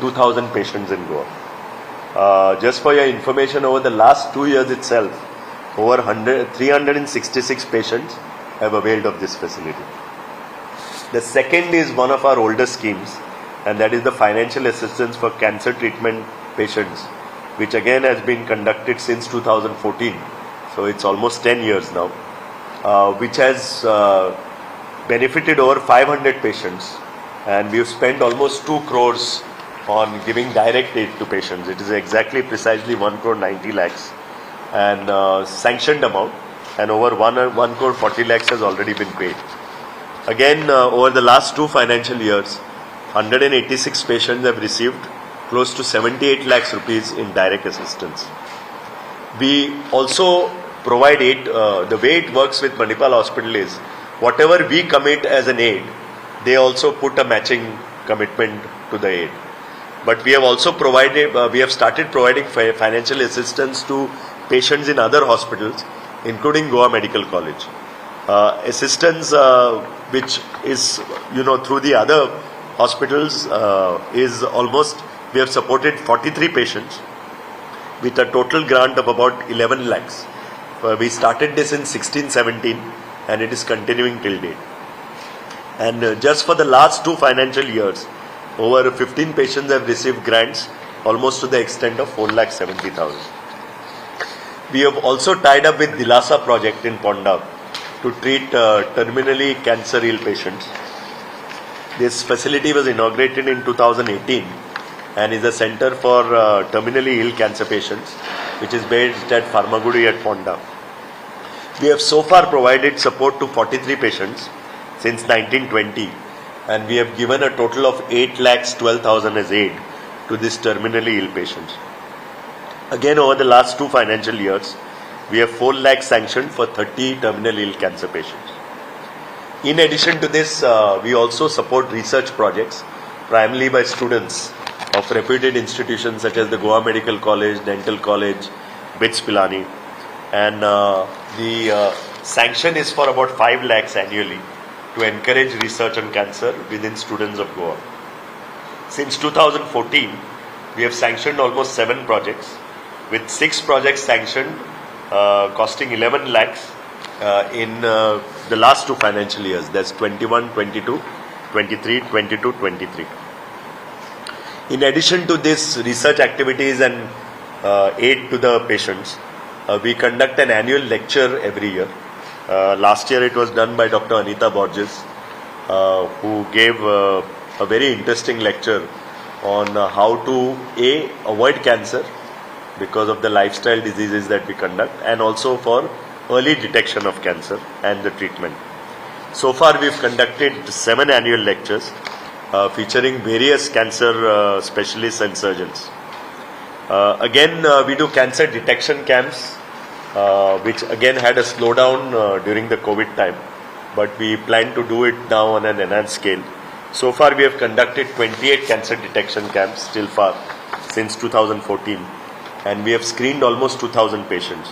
2,000 patients in Goa. Just for your information, over the last 2 years itself, over 366 patients have availed of this facility. The second is one of our older schemes, and that is the financial assistance for cancer treatment patients, which again has been conducted since 2014. So it's almost 10 years now, which has benefited over 500 patients, and we've spent almost 2 crores on giving direct aid to patients. It is exactly precisely 1 crore 90 lakhs and sanctioned amount, and over 1 crore 40 lakhs has already been paid. Again, over the last 2 financial years, 186 patients have received close to 78 lakhs rupees in direct assistance. We also provide aid. The way it works with Manipal Hospital is, whatever we commit as an aid, they also put a matching commitment to the aid. But we have also started providing financial assistance to patients in other hospitals, including Goa Medical College. Assistance which is, through the other hospitals is almost, we have supported 43 patients with a total grant of about 11 lakhs. We started this in 16-17 and it is continuing till date. And just for the last 2 financial years, over 15 patients have received grants almost to the extent of 4,70,000. We have also tied up with Dilasa project in Ponda to treat terminally cancer ill patients. This facility was inaugurated in 2018 and is a center for terminally ill cancer patients, which is based at Farmagudi at Ponda. We have so far provided support to 43 patients since 1920, and we have given a total of 8,12,000 as aid to these terminally ill patients. Again, over the last 2 financial years, we have 4 lakhs sanctioned for 30 terminally ill cancer patients. In addition to this, we also support research projects, primarily by students of reputed institutions such as the Goa Medical College, Dental College, BITS Pilani, and the sanction is for about 5 lakhs annually to encourage research on cancer within students of Goa. Since 2014, we have sanctioned almost 7 projects, with 6 projects sanctioned costing 11 lakhs in the last 2 financial years. That's 21-22, 23-22, 23. In addition to this research activities and aid to the patients, we conduct an annual lecture every year. Last year it was done by Dr. Anita Borges, who gave a very interesting lecture on how to avoid cancer because of the lifestyle diseases that we conduct, and also for early detection of cancer and the treatment. So far we've conducted 7 annual lectures featuring various cancer specialists and surgeons. Again, we do cancer detection camps, which again had a slowdown during the COVID time, but we plan to do it now on an enhanced scale. So far we have conducted 28 cancer detection camps till far since 2014, and we have screened almost 2,000 patients.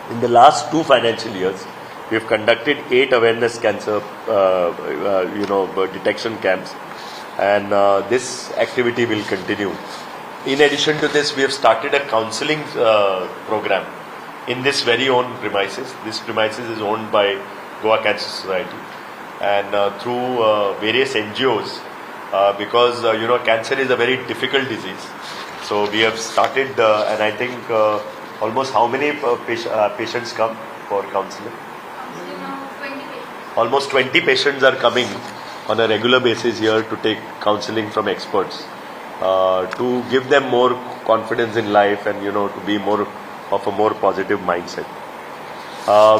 In the last 2 financial years, we have conducted 8 awareness cancer detection camps, and this activity will continue. In addition to this, we have started a counseling program in this very own premises. This premises is owned by Goa Cancer Society, and through various NGOs, because cancer is a very difficult disease. So we have started, and I think almost how many patients come for counseling? 20 patients. Almost 20 patients are coming on a regular basis here to take counseling from experts, to give them more confidence in life and to be more of a more positive mindset.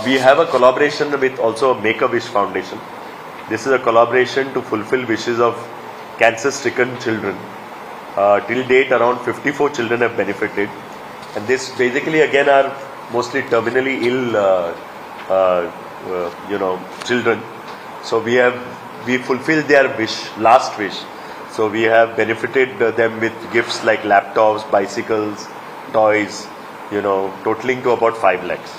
We have a collaboration with also Make-A-Wish Foundation. This is a collaboration to fulfill wishes of cancer-stricken children. Till date, around 54 children have benefited, and this basically again are mostly terminally ill children. So we fulfilled their last wish. So we have benefited them with gifts like laptops, bicycles, toys, totaling to about 5 lakhs.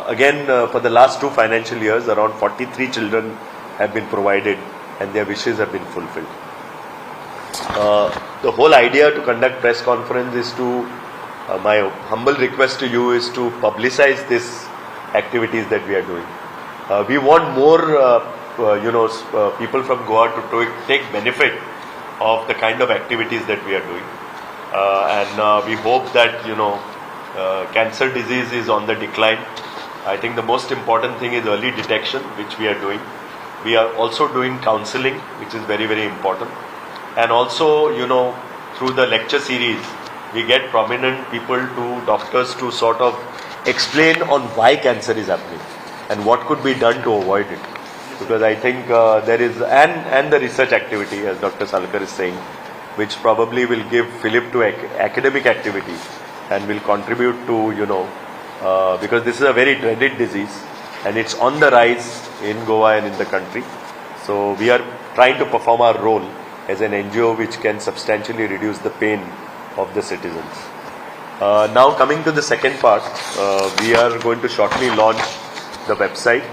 Again, for the last 2 financial years, around 43 children have been provided and their wishes have been fulfilled. The whole idea to conduct press conference is to, my humble request to you is to publicize this activities that we are doing. We want more, people from Goa to take benefit of the kind of activities that we are doing. And we hope that, cancer disease is on the decline. I think the most important thing is early detection, which we are doing. We are also doing counseling, which is very, very important. And also, through the lecture series, we get prominent people to doctors to sort of explain on why cancer is happening and what could be done to avoid it. Because I think there is, and the research activity, as Dr. Salkar is saying, which probably will give fillip to academic activity and will contribute to, because this is a very dreaded disease and it's on the rise in Goa and in the country. So we are trying to perform our role as an NGO which can substantially reduce the pain of the citizens. Now coming to the second part, we are going to shortly launch the website.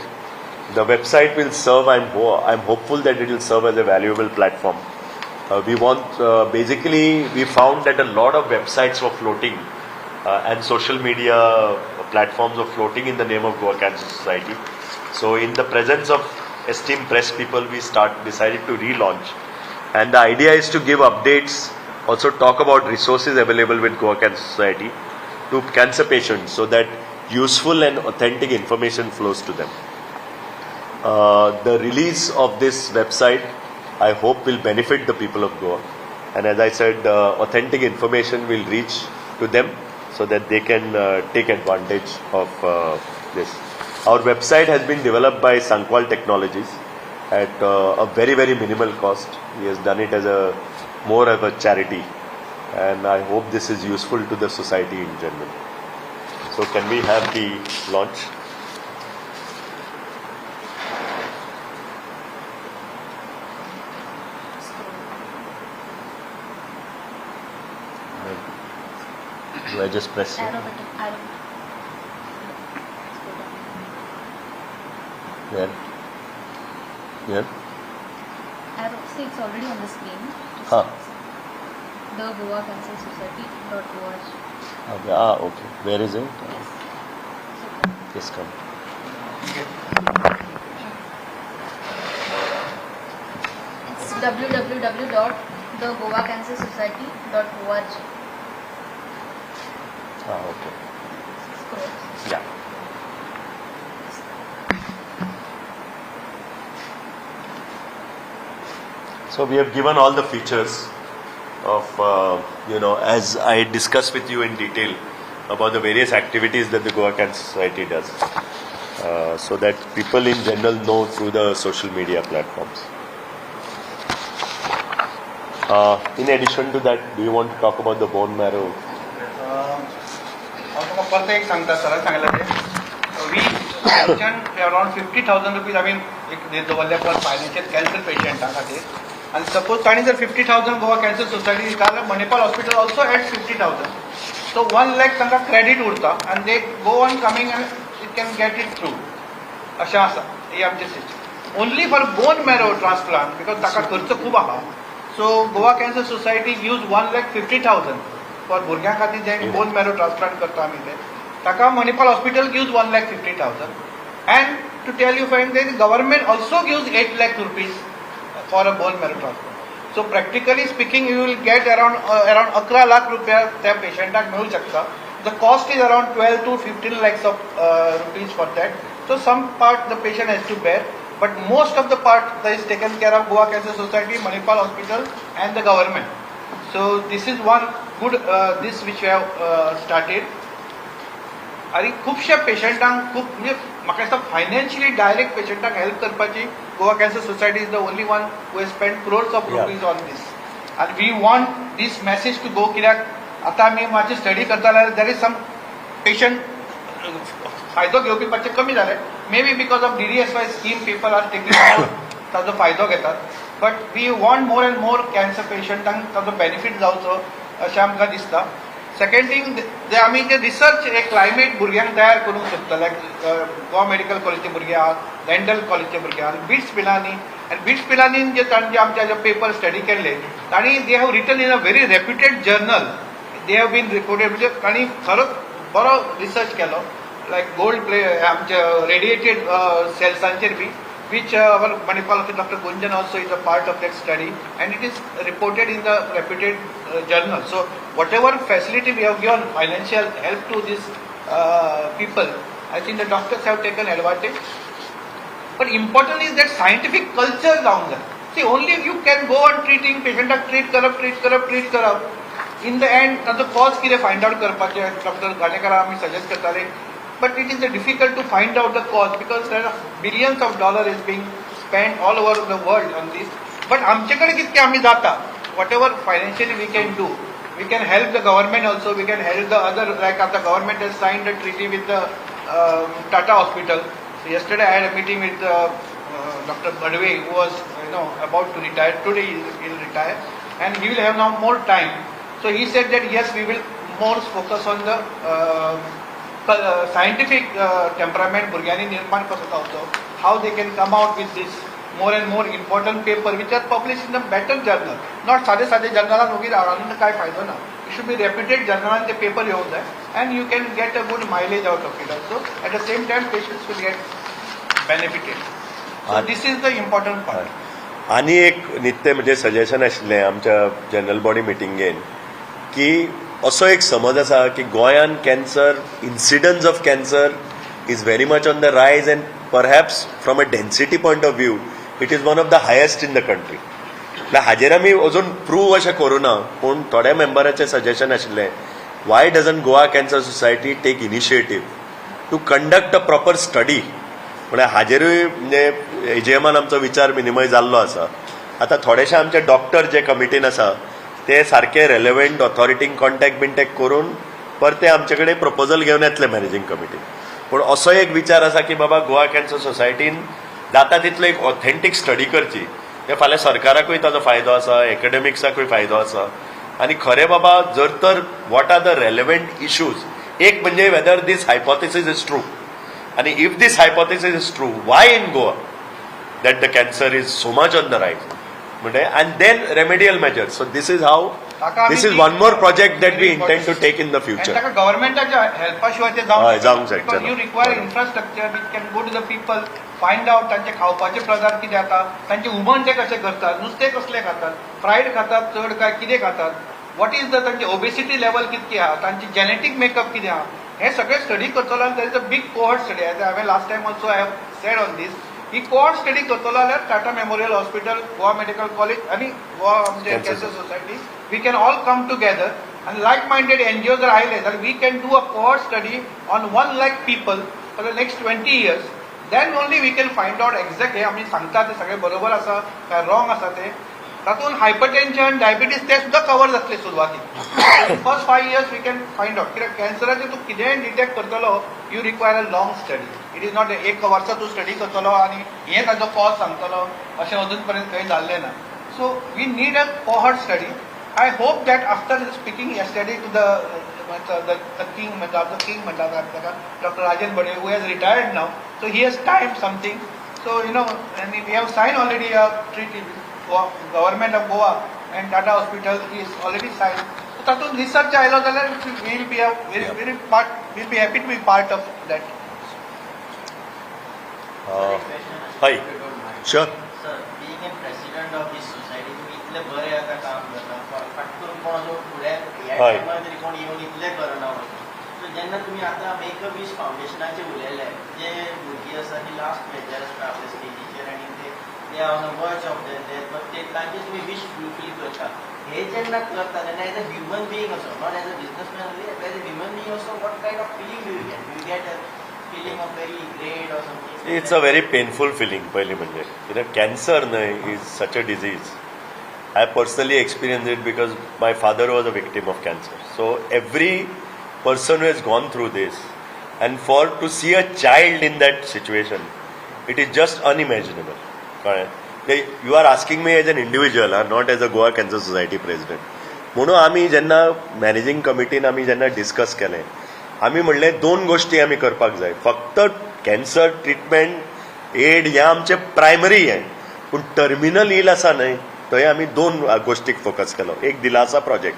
The website will serve, I'm hopeful that it will serve as a valuable platform. Basically we found that a lot of websites were floating and social media platforms were floating in the name of Goa Cancer Society. So in the presence of esteemed press people, we decided to relaunch. And the idea is to give updates, also talk about resources available with Goa Cancer Society to cancer patients so that useful and authentic information flows to them. The release of this website, I hope, will benefit the people of Goa. And as I said, authentic information will reach to them so that they can take advantage of this. Our website has been developed by Sankwal Technologies at a very, very minimal cost. He has done it as more of a charity. And I hope this is useful to the society in general. So can we have the launch? Do I just press it? Arrow button. Where? Here? Arrow. See, it's already on the screen. Huh. The Goa Cancer Society.org. Okay. Where is it? Yes. Yes, come. It's www.thegoacancersociety.org. Okay. Scroll. Yeah. So we have given all the features of, as I discussed with you in detail about the various activities that the Goa Cancer Society does, so that people in general know through the social media platforms. In addition to that, do you want to talk about the bone marrow? परत एक सांगता sir Sangla ते we pension around 50,000 rupees आम्ही एक दवरल्या for financial cancer पेशंटां खातीर आनी suppose ताणी जर 50,000 गोवा कॅन्सर सोसायटी दिता जाल्यार Manipal hospital also at 50,000 so 1 lakh तांकां क्रेडीट उरता आनी they go on coming and it can get it through अशें आसा ही आमची system only for bone marrow transplant because ताका खर्च खूब आहा so Goa cancer society use 1,50,000 for भुरग्यां खातीर जे बोन मॅरो ट्रान्सप्लांट करता आमी ते ताका Manipal hospital gives 1,50,000 and to tell you friends the government also gives 8 lakh rupees for a bone marrow transplant. So practically speaking you will get around 11 lakh rupees त्या पेशंटाक मिळू शकता. The cost is around 12 to 15 lakhs of rupees for that. So some part the patient has to bear, but most of the part that is taken care of Goa Cancer Society, Manipal Hospital and the government. So this is one good this which we have started. आणि खुबशा पेशंटांक खूब म्हणजे म्हाका दिसता financially direct पेशंटांक help करपाची Goa cancer society is the only one who has spend crores of rupees on this आनी we want this message to go कित्याक आतां आमी मातशी स्टडी करता जाल्यार देर इज सम पेशंट फायदो घेवपी मातशे कमी जाले maybe because of DDSY scheme people are taking ताजो फायदो घेतात but we want more and more cancer पेशंटांक ताजो बेनिफीट जावचो अशें आमकां दिसता सेकंड थिंग जे आमी ते रिसर्च एक क्लायमेट भुरग्यांक तयार करूंक सोदता लायक गोवा मेडिकल कॉलेजचे भुरगे आहात डेंटल कॉलेजचे भुरगे आहात बिट्स पिलांनी आनी बिट्स पिलांनी जे तांचे आमचे पेपर स्टडी केल्ले तांणी they have written in a very reputed journal they have been reported म्हणजे तांणी खरोच बरो रिसर्च केलो लायक गोल्ड प्ले आमचे रेडिएटेड सेल्सांचेर बी which our medical officer Dr. Gunjan also is a part of that study and it is reported in the reputed journal. So whatever facility we have given financial help to these people, I think the doctors have taken advantage. But important is that scientific culture down there. See, only if you can go on treating patient, treat corrupt. In the end, the cause kire find out करपाचे Dr. Ganekar आम्ही suggest करताले. But it is difficult to find out the cause because there are billions of dollars is being spent all over the world on this. But आमच्याकडे कितके आम्ही जाता, whatever financially we can do, we can help the government also, we can help the other, like the government has signed a treaty with the Tata Hospital. So yesterday I had a meeting with Dr. Badwe who was about to retire. Today he will retire and he will have now more time. So he said that yes, we will more focus on the scientific temperament भुरग्यांनी निर्माण कसो जावचो, how they can come out with this more and more important paper which are published in a better journal, not साधे जर्नलान वगैरे आणून काय फायदो ना. It should be reputed journal ते paper येऊन जाय and you can get a good mileage out of it also. At the same time patients will get benefited. So this is the important part. आणि एक नित्य म्हणजे suggestion आशिल्लें आमच्या general body मिटिंगेन की असो एक समज आसा की गोंयान cancer incidence of cancer is very much on the rise and perhaps from a density point of view it is one of the highest in the country. हाजेर आमी अजून प्रूव अशें करूं ना पूण थोड्या मेंबराचें सजेशन आशिल्लें why doesn't Goa cancer society take initiative to conduct a proper study. म्हळ्यार हाजेरूय म्हणजे एजीएमान आमचो विचार विनिमय जाल्लो आसा. आतां थोडेशे आमचे डॉक्टर जे कमिटीन आसा ते सारखे रेलेवंट ऑथॉरिटींक कॉन्टॅक्ट करून परते आमचे कडेन प्रपोजल घेवन येतले मॅनेजींग कमिटीन. पूण असो एक विचार आसा की बाबा गोवा कॅन्सर सोसायटीन जाता तितलो एक ऑथेंटीक स्टडी करची. ते फाल्यां सरकाराकूय ताजो फायदो आसा, एकाडेमिक्साकूय फायदो आसा आनी खरें बाबा जर तर what are the relevant issues. एक म्हणजे whether this hypothesis is true आनी if this hypothesis is true why in Goa that the cancer is so much on the rise म्हणजे and then remedial measures. So this is how, this is one more project that we intend to take in the future. And governmentaच्या helpa शिवाय ते जावंक शकता. Because you require infrastructure which can go to the people, find out तांचे खावपाचे पदार्थ कितें जाता, तांचे हुमण ते कशें करतात, नुस्तें कसलें खातात, फ्रायड खातात चड काय कितें खातात, what is the तांचे ओबेसिटी लेवल कितकी आहा, तांची जेनेटिक मेकअप कितें आहा, हे सगळे स्टडी करतलो आनी there is a big cohort study. हांवें last time also I have said on this. ही कोहॉर्ट स्टडी करतलो जाल्यार Tata memorial hospital, Goa medical college आणि गोवा आमचे cancer society we can all come together आणि लायक मायंडेड एनजीओ जर आयले जाल्यार we can do a cohort study on 1 lakh people for the next 20 years. Then only we can find out exact हे आमी सांगता ते सगळे बरोबर आसा काय रॉंग आसा ते. तातूंत हायपरटेन्शन डायबिटीज ते सुद्धा कवर जातले सुरवातीक. First 5 years we can find out कित्याक कॅन्सराचें तूं कितेंय डिटेक्ट करतलो you require a long study. It is not एक वर्सा तूं स्टडी करतलो आनी हे ताजो कॉज सांगतलो अशें अजून पर्यंत खंय जाल्लें ना. So we need a cohort study. I hope that after speaking yesterday to the king म्हणटा ताका doctor Rajan Bade who has retired now. So he has time something. So we have sign already a treaty government of Goa and Tata hospital is already sign. तातूंत research आयलो जाल्यार will be happy to be part of that. Hi. Sure. Sir, being a president of this society, तुम्ही इतले बरे आता काम करता. फटकून कोण जो फुडें ह्या टायमार तरी कोण येवन इतले करना वता. सो जेन्ना तुम्ही आता मेक अ विश फावंडेशनाचे उलयले जे भुरगीं आसा ती लास्ट मेजर आसता आपल्या स्टेजीचेर आनी ते ऑन अ वर्च ऑफ डेथ बट ते तांचे तुम्ही विश फुलफील करता. हे जेन्ना करता तेन्ना एज अ ह्युमन बीइंग असो not as a businessman only as a human being असो what kind of feeling do you get a feeling of very great or something? It's a very painful feeling. पहली म्हणजे cancer is such a disease. I personally experienced it because my father was a victim of cancer. So every person who has gone through this, and for to see a child in that situation, it is just unimaginable. You are asking me as an individual, not as a Goa Cancer Society president. म्हणून आमी जेन्ना managing कमिटीन आमी जेन्ना discuss केलें आमी म्हणलें 2 गोश्टी आमी करपाक जाय. फक्त कॅन्सर ट्रिटमेंट एड हें आमचें प्रायमरी हें, पूण टर्मिनल इल आसा न्हय थंय आमी 2 गोश्टीक फोकस केलो. एक दिलासा प्रोजेक्ट.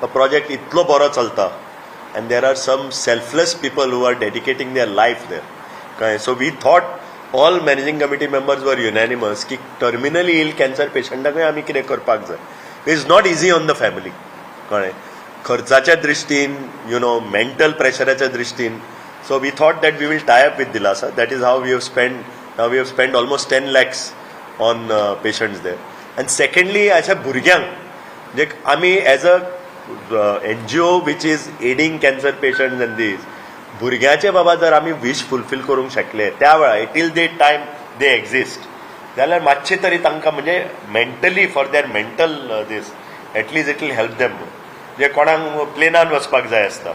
तो प्रोजेक्ट इतलो बरो चलता and there are some selfless people who are dedicating their life there. Okay, so we thought all managing committee members were unanimous ki terminally ill cancer patient आमी कितें करपाक जाय. It is not easy on the family. कळ्ळें, खर्चाच्या दृश्टीन mental प्रेशराच्या दृश्टीन. So we thought that we will tie up with Dilasa. That is how we have spent almost 10 lakhs on patients there. And secondly, अशा भुरग्यांक जे आमी as a NGO which is aiding cancer patients and these भुरग्याचे बाबा जर आमी wish fulfil करूंक शकले त्या वेळार till the time they exist जाल्यार मातशे तरी तांकां म्हणजे mentally for their mental this at least it will help them. जे कोणाक प्लेनान वचपाक जाय आसता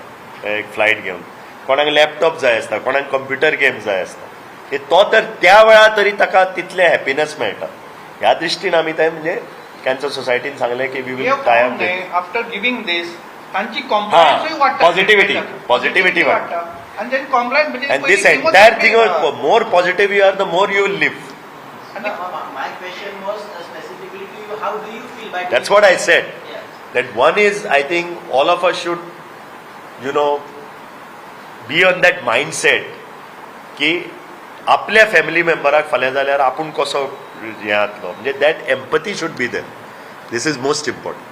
एक फ्लायट घेवन, कोणाक लॅपटॉप जाय आसता, कोणाक कंप्युटर गेम्स जाय आसता, तो तर त्या वेळार तरी ताका तितले हॅपिनेस मेळटा. ह्या दृश्टीन आमी ते म्हणजे कॅन्सर सोसायटीन सांगलें की we will tie up with after giving this तांची कॉन्फिडन्सूय वाडटा, पॉझिटिव्हिटी वाडटा. and then compliance and this entire thing more positive you are the more you will live. My question was specifically to you, how do you feel by That's what I said. Yeah. That one is, I think all of us should be on that mindset की आपल्या family मेंबराक फाल्यां जाल्यार आपूण कसो हें जातलो, म्हणजे that empathy should be there. This is most important.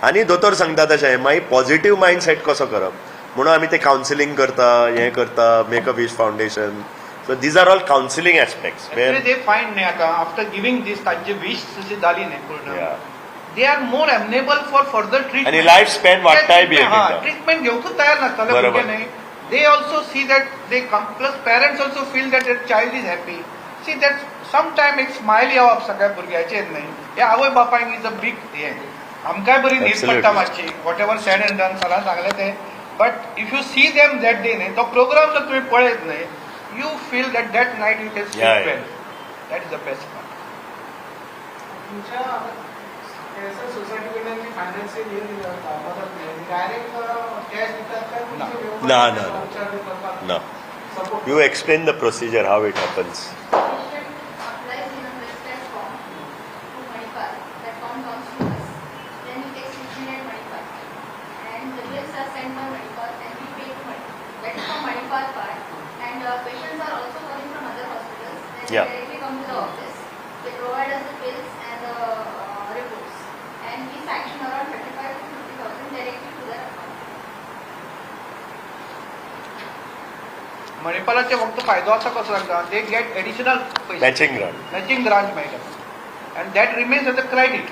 आनी दोतोर सांगता तशें मागीर पॉझिटिव्ह मायंडसेट कसो करप म्हणून आमी ते कावन्सिलींग करता, हें करता, make a wish foundation. So these are all counselling aspects where they find न्ही आतां आफ्टर गिविंग दीस तांची विश जशी जाली न्ही पूर्ण they are more amenable for further treatment. आनी लायफ स्पॅन वाडटाय बी. ट्रीटमेंट घेवंकूच तयार नासताले भुरगे न्ही. They also see that they come, plus parents also feel that their child is happy. See that sometime एक स्माइल येवप सगळ्या भुरग्याचेर न्ही, हे आवय बापायक इज अ बिग हें. आमकांय बरी न्हीद पडटा मातशी, whatever said and done सरान सांगलें तें. But if you see them that day न्ही, तो प्रोग्राम जर तुमी पळयत न्ही, you feel that that night you can sleep well. That is the best part. तुमच्या कॅन्सर सोसायटी कडल्यान फायनान्शियल डायरेक्ट कॅश दितात काय No. You explain the procedure, how it happens. Patient applies in a prescribed form to Manipal. That form comes to us. Then we take treatment at Manipal. And the bills are sent by Manipal and we pay to Manipal. That is from Manipal part. And patients are also coming from other hospitals. Then they directly come to the office. They provide us the bills and the reports. And we sanction around 35,000 to 50,000 directly to their account. मणिपालाचे फक्त फायदो आसा कसो जाता, they get additional matching grant मेळटा and that remains as a credit.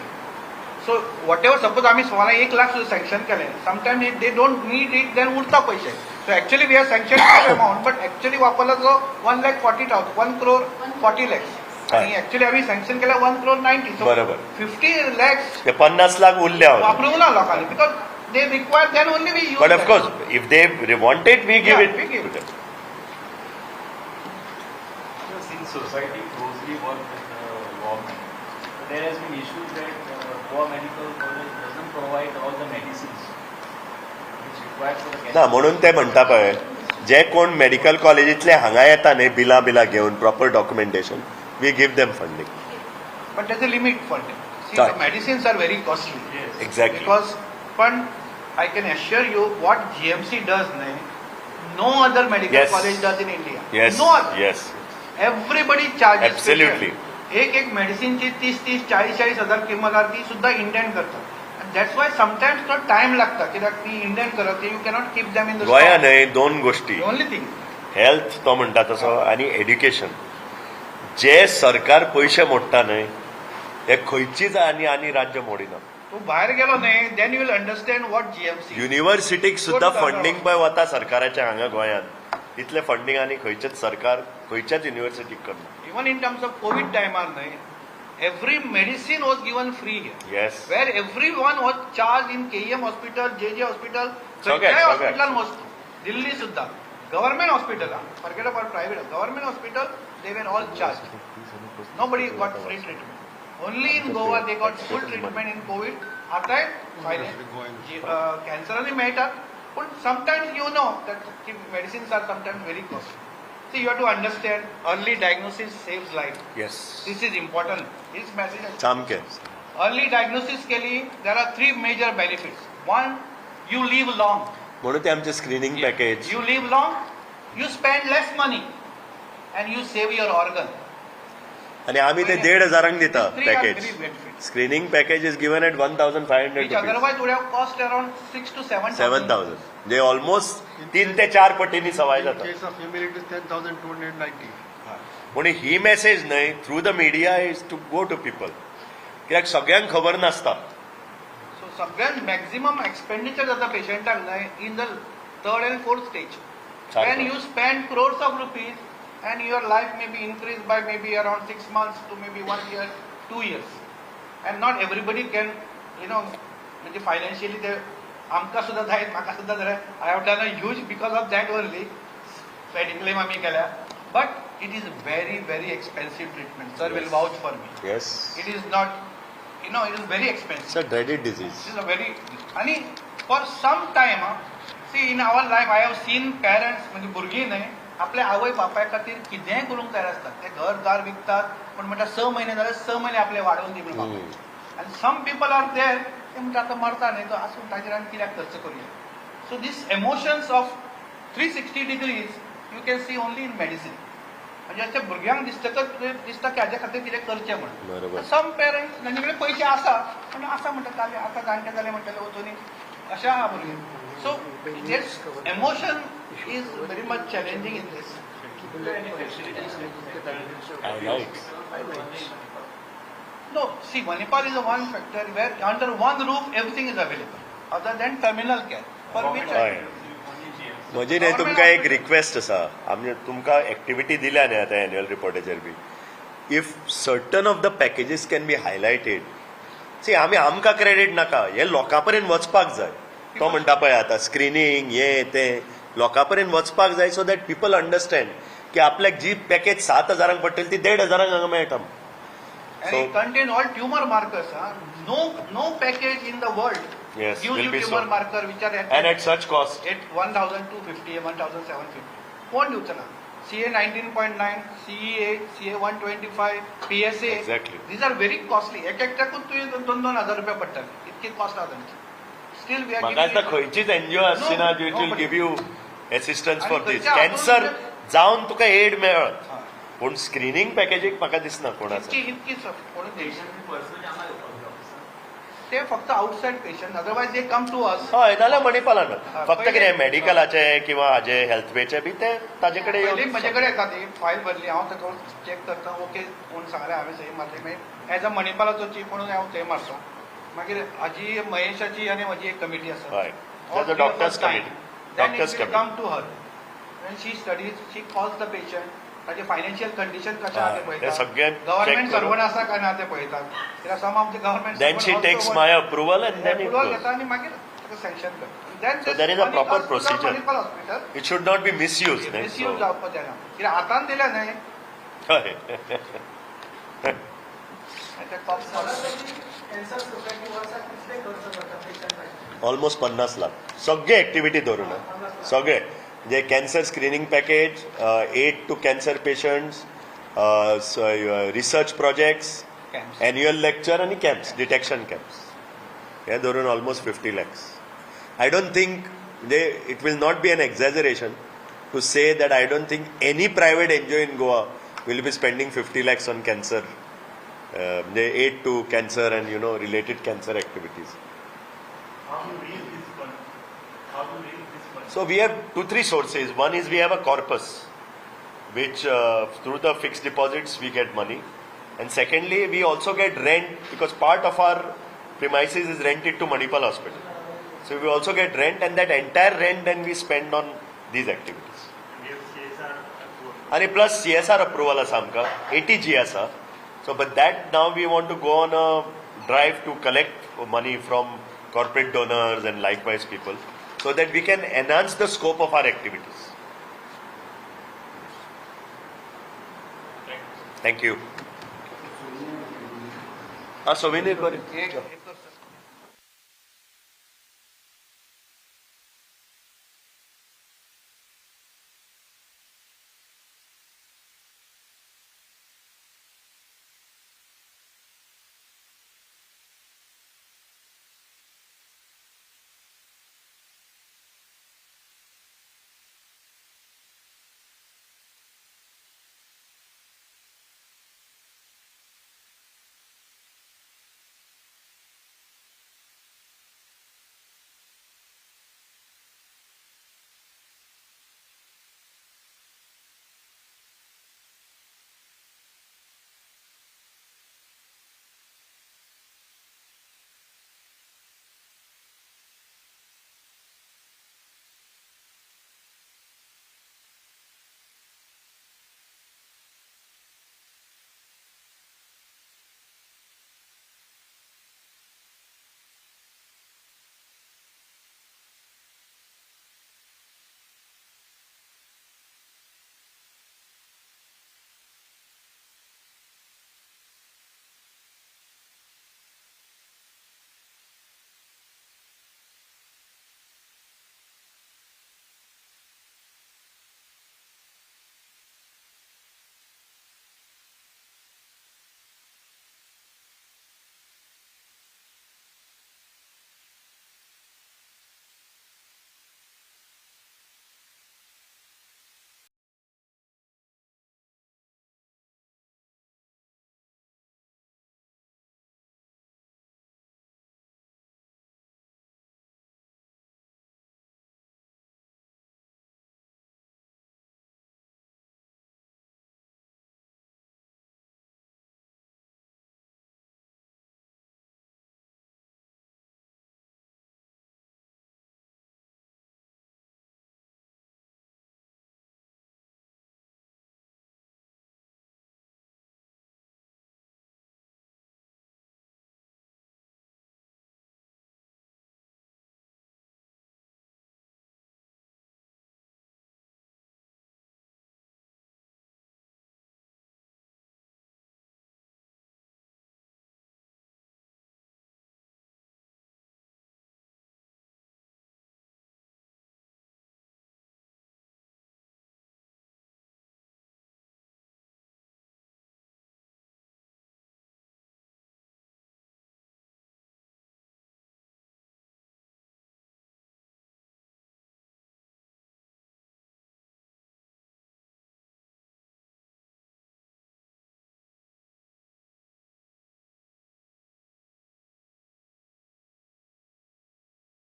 So whatever suppose आमी 1 लाख सुद्दां sanction केलें, sometimes they don't need it, then उरता पयशे. So actually we are sanction amount, but actually वापरला जो 1,40,000, 1 crore 40 lakhs. आणि actually आम्ही सँक्शन केला 1 crore 90. सो बरोबर 50 lakhs 50 लाख उरल्या वापरूंक ना लोकांनी, because they require, then only we use. But of course if they want it we give it. Society closely work with the government. But there has been issues that Goa Medical College doesn't provide all the medicines which required for the cancer. ना म्हणून ते म्हणटा पळय, जे कोण medical कॉलेजींतले हांगा येता न्ही बिलां घेवन proper documentation, we give them funding. But there's a limit for them. See, the medicines are very costly. Yes. Exactly. Because, but I can assure you, what GMC does, no other medical college does in India. Yes. No other. Yes. Everybody charges. Absolutely. एक मेडिसिनची 30-40 हजार किंमत आसा ती सुद्धा indent करतात. And that's why sometimes तो time लागता, कित्याक ती इंडेंट करप, you cannot keep them in the गोंया न्हय 2 गोश्टी, ओनली थिंग हेल्थ तो म्हणटा तसो आनी एड्युकेशन. जे सरकार पयशे मोडटा न्हय हे खंयचीच आनी राज्य मोडिना. तूं भायर गेलो न्हय, then you will understand what GMC. युनिव्हर्सिटीक सुद्धा फंडिंग पळय वता सरकाराच्या हांगा गोंयांत, इतले फंडिंग आनी खंयचेच सरकार खंयच्याच युनिव्हर्सिटीक करना. Even in terms of COVID time, every medicine was given free here. Yes. Where everyone was charged in KEM hospital, JJ hospital, Sogek. hospital most. Delhi Suddha. Government hospital, forget about private. Government hospital, they were all charged. Nobody got free treatment. Only in Goa they got full treatment in COVID आतांय कॅन्सरांनी मेळटात पूण sometimes you know that medicines are sometimes very costly. See, you have to understand early diagnosis saves life. Yes. This is important. This message is सामके. early diagnosis केली there are 3 major benefits. One, you live long. म्हणून ते आमचे screening package. You live long, you spend less money and you save your organ. आणि आम्ही ते 1,500 दिता These three are package. very benefits. Screening package is given at 1,500 Which rupees. otherwise would have cost around 6 to 7,000. 7,000. म्हणजे almost 3 ते 4 पटींनी सवाय जाता. case of female it is 10,290. म्हणून ही मेसेज न्हय through the media is to go to people. कित्याक सगळ्यांक खबर नासता. So सगळ्यात मॅक्झिमम एक्सपेंडिचर जाता पेशंटाक न्हय in the 3rd and 4th stage. When you spend crores of rupees and your life may be increased by maybe around 6 months to maybe 1 year, 2 years. And not everybody can, म्हणजे financially they आमकां सुद्दां जाय म्हाका सुद्दां जाय. I have done a huge because of that only. Medical आमी केल्या. But it is very, very expensive treatment. Sir will vouch for me. Yes. It is not, it is very expensive. It's a dreaded disease. This is a very, आणि for some time, see in our life I have seen parents म्हणजे भुरगीं न्हय आपल्या आवय बापाय खातीर कितेंय करूंक तयार आसतात. ते घर दार विकतात पण म्हणटा 6 म्हयने जाल्यार 6 म्हयने आपले वाडोवन दी म्हणून. आनी सम पीपल आर देर ते म्हणटा आतां मरता न्हय तो आसूं ताजेर आमी कित्याक खर्च करूया. So this emotions of 360 degrees you can see only in medicine. म्हणजे अशें भुरग्यांक दिसता की हाजे खातीर कितें करचें म्हणून. सम पेरंट्स तांचे कडेन पयशे आसा पण आसा म्हणटा आतां जाणटे जाले म्हणटले वचून अशें आहा भुरगीं. So this emotion is very much challenging in this. No, see, Manipal is the one factor where under one roof everything is available, other than terminal care. For which म्हजी न्ही तुमकां एक रिक्वेस्ट आसा. आमी तुमकां एक्टिविटी दिल्या न्ही आतां एन्युअल रिपोर्टाचेर बी. If certain of the packages can be highlighted. See आमकां क्रेडीट नाका, हे लोकां पर्यंत वचपाक जाय. तो म्हणटा पळय आतां स्क्रिनींग ते लोकां पर्यंत वचपाक जाय सो दॅट पीपल अंडरस्टँड की आपल्याक जी पॅकेज 7,000 पडटली ती 1,500 हांगा मेळटा. And it contain all tumor markers. No package in the world gives will you be tumor so. marker which are And at such cost. at 1,250, 1,750. कोण दिवचा ना. CA 19.9, CEA, CA 125, PSA. Exactly. These are very costly. एक-एकट्याकूच तुवें 2,000 रुपया पडटले. इतकी cost आसा तांची. Still we are म्हाका giving दिसता खंयचीच एनजीओ आसची ना it will give you assistance for आणि दीस. खंयच्या कॅन्सर जावन तुका एड मेळत हा. पूण स्क्रिनींग पॅकेजीक म्हाका दिसना कोणाचो. इतकी कोण ते फक्त outside patient otherwise they come to us. हय नाल्यार मणिपालान फक्त पहिले- कितें मेडिकलाचे किंवा हाजे हेल्थ वेचे बी ते ताजे कडेन पयलीं येवन म्हजे कडेन येता ती फायल भरली हांव ताका चॅक करता ओके कोण सांगलें हांवें सही मारली मागीर एज अ मणिपालाचो चीफ म्हणून हांव सही मारता. मागीर हाजी महेशाची आनी म्हजी एक कमिटी आसा. हय ताजो doctors committee. Doctors committee come to her when she studies she calls the patient ताजे फायनान्शियल कंडिशन कशें आहा ते ते पळयतात. सगळें check गव्हर्नमेंट करून. सर्वंट आसा काय ना ते पळयतात. कित्याक some of the government Then she takes my approval and then it approval goes. घेता आनी मागीर ताका सँक्शन करता. So there is a proper procedure. Manipal hospital It should not be misused. न्ही? मिसयूज So- जावपाक जायना. कित्याक हातान दिल्या न्हय हय. ते top कॅन्सर सोसायटी वर्सा कितले खर्च करता पेशंटाक? ऑलमोस्ट 50 लाख सगळे ऍक्टिव्हिटी धरून सगळे म्हणजे cancer screening package, aid to cancer patients, research projects, camps. Annual lecture आणि कॅम्प्स, डिटेक्शन कॅम्प्स हे धरून almost 50 lakhs. I don't think म्हणजे it will not be an exaggeration to say that I don't think any private NGO in Goa will be spending 50 lakhs on cancer म्हणजे aid to cancer and related cancer activities. How do you raise this fund? How do you raise this fund? So we have 2-3 sources. One is we have a corpus, which through the fixed deposits we get money, and secondly we also get rent because part of our premises is rented to Manipal Hospital. So we also get rent, and that entire rent then we spend on these activities. We have CSR approval. And plus CSR approval asa amka, ATG asa. So but that now we want to go on a drive to collect money from corporate donors and likewise people, so that we can enhance the scope of our activities. Thank you. Souvenir. एक